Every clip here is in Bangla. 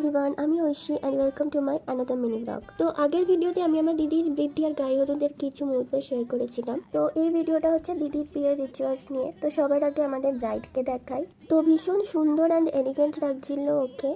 এভরিওয়ান, আমি Aishi and welcome to my another mini blog. তো আগের ভিডিওতে আমি আমার দিদির বৃদ্ধি আর গায়ে হলুদের কিছু মুহূর্ত শেয়ার করেছিলাম। তো এই ভিডিওটা হচ্ছে দিদির বিয়ের রিচুয়ালস নিয়ে। তো সবার আগে আমাদের ব্রাইডকে দেখাই। তো ভীষণ সুন্দর অ্যান্ড এলিগেন্ট লাগছিল ওকে।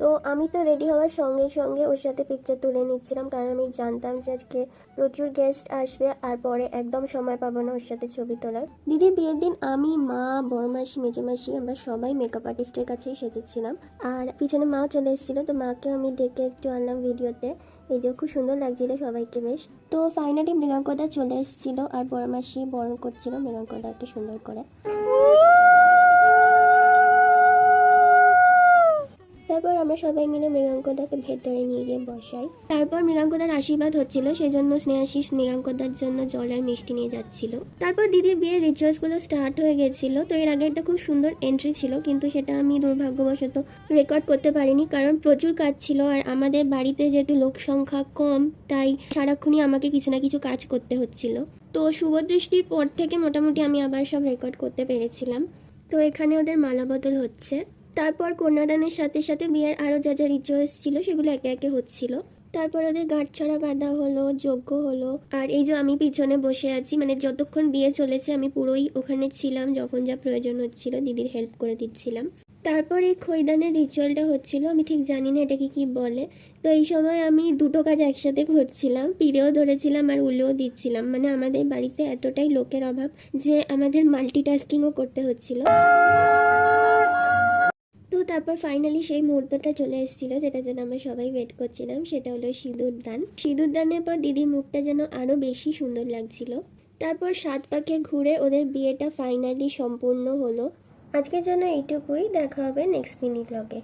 তো আমি তো রেডি হওয়ার সঙ্গে সঙ্গে ওর সাথে পিকচার তুলে নিচ্ছিলাম, কারণ আমি জানতাম যে আজকে প্রচুর গেস্ট আসবে আর পরে একদম সময় পাবো না ওর সাথে ছবি তোলার। দিদির বিয়ের দিন আমি, মা, বড় মাসি, মেজো মাসি আমরা সবাই মেকআপ আর্টিস্টের কাছেই সেজেছিলাম। আর পিছনে মাও চলে এসেছিলো, তো মাকে আমি ডেকে একটু আনলাম ভিডিওতে। এই যে খুব সুন্দর লাগছিল সবাইকে বেশ। তো ফাইনালি মৃগাঙ্কদা চলে এসেছিল আর বড় মাসি বরণ করছিল মৃগাঙ্কদাকে সুন্দর করে। তারপর আমরা সবাই মিলে মৃগাঙ্কদাকে ভেতরে নিয়ে গিয়ে বসাই। তারপর মৃগাঙ্কদার আশীর্বাদ হচ্ছিল, সেই জন্য স্নেহাশিস মৃগাঙ্কদার জন্য জল আর মিষ্টি নিয়ে যাচ্ছিল। তারপর দিদির বিয়ের রিচুয়ালসগুলো স্টার্ট হয়ে গেছিল। তো এর আগে একটা খুব সুন্দর এন্ট্রি ছিল, কিন্তু সেটা আমি দুর্ভাগ্যবশত রেকর্ড করতে পারিনি, কারণ প্রচুর কাজ ছিল আর আমাদের বাড়িতে যেহেতু লোক সংখ্যা কম, তাই সারাক্ষণই আমাকে কিছু না কিছু কাজ করতে হচ্ছিল। তো শুভদৃষ্টির পর থেকে মোটামুটি আমি আবার সব রেকর্ড করতে পেরেছিলাম। তো এখানে ওদের মালা বদল হচ্ছে। তারপর কন্যাদানের সাথে সাথে বিয়ের আরও যা যা রিচুয়ালস ছিল সেগুলো একে একে হচ্ছিল। তারপর ওদের গাঁটছড়া বাঁধা হলো, যজ্ঞ হলো। আর এই যে আমি পিছনে বসে আছি, মানে যতক্ষণ বিয়ে চলেছে আমি পুরোই ওখানে ছিলাম, যখন যা প্রয়োজন হচ্ছিল দিদির হেল্প করে দিচ্ছিলাম। তারপর এই খৈদানের রিচুয়ালটা হচ্ছিল, আমি ঠিক জানি না এটাকে কি বলে। তো এই সময় আমি দুটো কাজ একসাথে করছিলাম, পিড়েও ধরেছিলাম আর উলেও দিচ্ছিলাম। মানে আমাদের বাড়িতে এতটাই লোকের অভাব যে আমাদের মাল্টিটাস্কিংও করতে হচ্ছিল। তো তারপর ফাইনালি সেই মুহূর্তটা চলে এসেছিলো, যেটার জন্য আমরা সবাই ওয়েট করছিলাম। সেটা হলো সিঁদুর দান। সিঁদুর দানের পর দিদির মুখটা যেন আরও বেশি সুন্দর লাগছিল। তারপর 7 পাকে ঘুরে ওদের বিয়েটা ফাইনালি সম্পূর্ণ হলো। আজকের জন্য এইটুকুই, দেখা হবে নেক্সট মিনি ব্লগে।